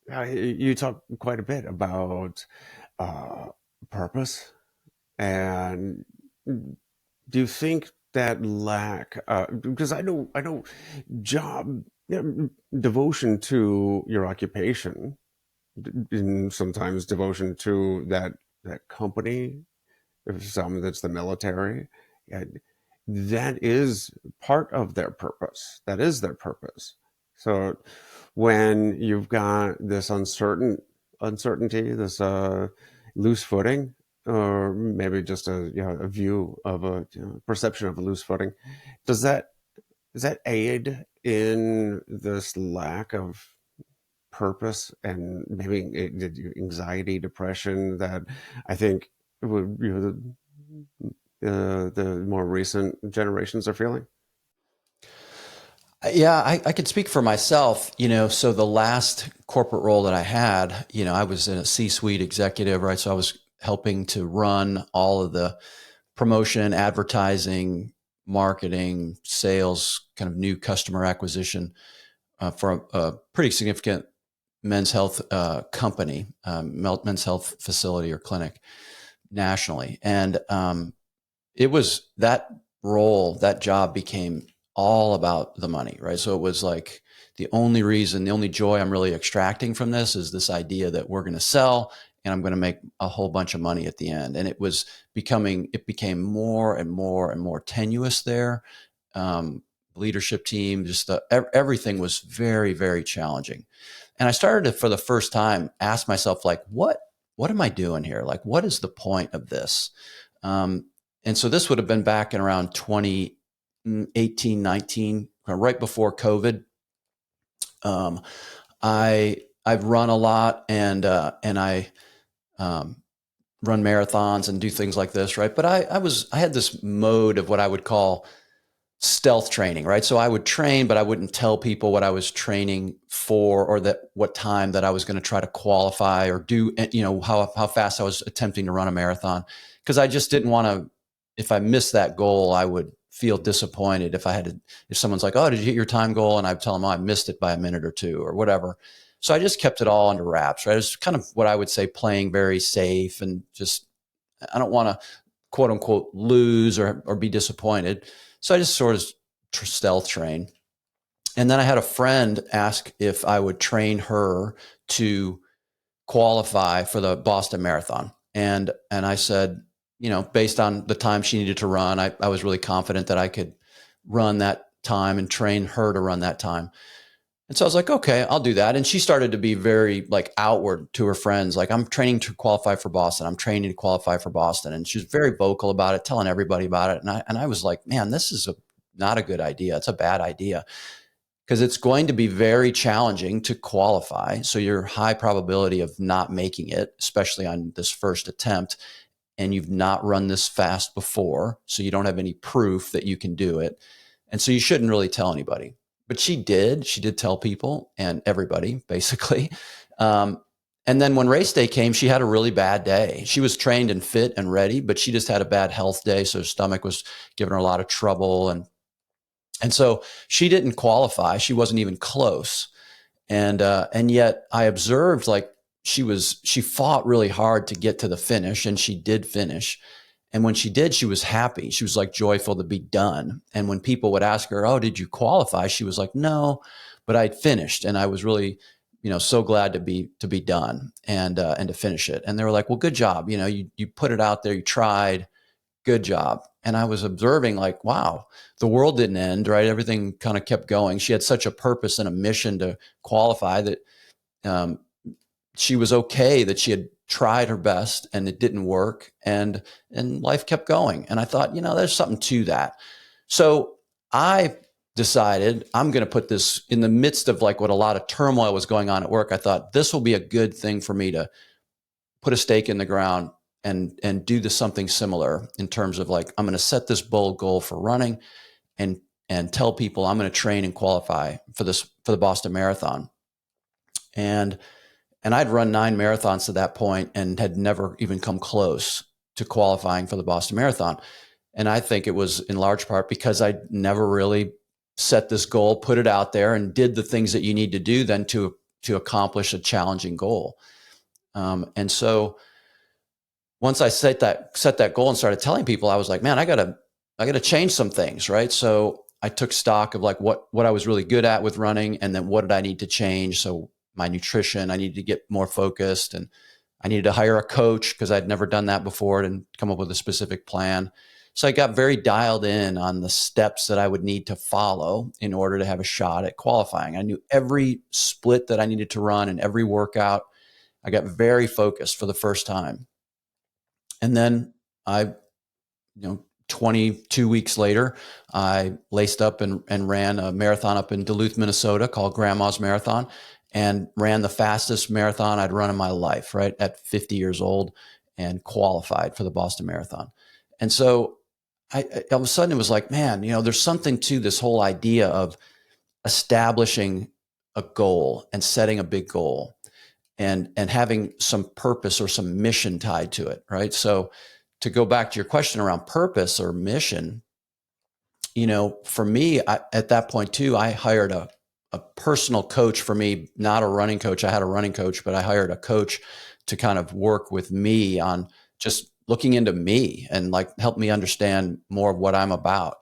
You talk quite a bit about uh, purpose, and do you think that lack? Because I know, job devotion to your occupation, and sometimes devotion to that company, if some that's the military, and that is part of their purpose. That is their purpose. So when you've got this uncertainty, this loose footing, or maybe just a view of perception of a loose footing, does that does that aid in this lack of purpose and maybe anxiety, depression that I think would the more recent generations are feeling? Yeah, I could speak for myself, so the last corporate role that I had, I was in a C-suite executive, right? So I was helping to run all of the promotion, advertising, marketing, sales, kind of new customer acquisition for a pretty significant men's health company, men's health facility or clinic nationally. And it was that role, that job became all about the money, right? So it was like the only reason, the only joy I'm really extracting from this is this idea that we're going to sell and I'm going to make a whole bunch of money at the end. And it became more and more and more tenuous there. Leadership team, everything was very, very challenging. And I started to, for the first time, ask myself, like, what am I doing here? Like, what is the point of this? Um, and so this would have been back in around 2018, 19, right before COVID. Um, I've run a lot and I run marathons and do things like this, right? But I had this mode of what I would call stealth training, right? So I would train, but I wouldn't tell people what I was training for or that what time that I was going to try to qualify or do, how fast I was attempting to run a marathon. Cause I just didn't want to, if I missed that goal, I would feel disappointed if someone's like, oh, did you hit your time goal? And I tell them, oh, I missed it by a minute or two or whatever. So I just kept it all under wraps, right? It's kind of what I would say playing very safe and just, I don't want to quote unquote lose or be disappointed. So I just sort of stealth train. And then I had a friend ask if I would train her to qualify for the Boston Marathon. And I said, based on the time she needed to run, I was really confident that I could run that time and train her to run that time. And so I was like, okay, I'll do that. And she started to be very like outward to her friends. Like, I'm training to qualify for Boston. I'm training to qualify for Boston. And she was very vocal about it, telling everybody about it. And I was like, man, this is not a good idea. It's a bad idea because it's going to be very challenging to qualify. So your high probability of not making it, especially on this first attempt, and you've not run this fast before. So you don't have any proof that you can do it. And so you shouldn't really tell anybody. But she did. She did tell people and everybody, basically. Um, and then when race day came, she had a really bad day. She was trained and fit and ready, but she just had a bad health day. So her stomach was giving her a lot of trouble. And so she didn't qualify. She wasn't even close. And yet I observed like she fought really hard to get to the finish, and she did finish. And when she did, she was happy. She was like joyful to be done. And when people would ask her, "Oh, did you qualify?" She was like, "No, but I'd finished." And I was really, so glad to be done and to finish it. And they were like, "Well, good job. You put it out there. You tried. Good job." And I was observing like, wow, the world didn't end, right? Everything kind of kept going. She had such a purpose and a mission to qualify that um, she was okay that she had tried her best and it didn't work, and life kept going. And I thought, there's something to that. So I decided I'm going to put this in the midst of like what a lot of turmoil was going on at work. I thought this will be a good thing for me to put a stake in the ground and do this something similar in terms of like, I'm going to set this bold goal for running and tell people I'm going to train and qualify for the Boston Marathon. And I'd run 9 marathons to that point and had never even come close to qualifying for the Boston Marathon. And I think it was in large part because I never really set this goal, put it out there, and did the things that you need to do then to to accomplish a challenging goal. And so once I set that goal and started telling people, I was like, man, I gotta change some things, right? So I took stock of like what I was really good at with running, and then what did I need to change? So my nutrition, I needed to get more focused, and I needed to hire a coach because I'd never done that before, and come up with a specific plan. So I got very dialed in on the steps that I would need to follow in order to have a shot at qualifying. I knew every split that I needed to run and every workout. I got very focused for the first time. And then 22 weeks later, I laced up and ran a marathon up in Duluth, Minnesota called Grandma's Marathon, and ran the fastest marathon I'd run in my life, right, at 50 years old, and qualified for the Boston Marathon. And so I all of a sudden it was like, man, there's something to this whole idea of establishing a goal and setting a big goal, and having some purpose or some mission tied to it, right? So to go back to your question around purpose or mission, for me, at that point too, I hired a personal coach for me, not a running coach. I had a running coach, but I hired a coach to kind of work with me on just looking into me and like help me understand more of what I'm about.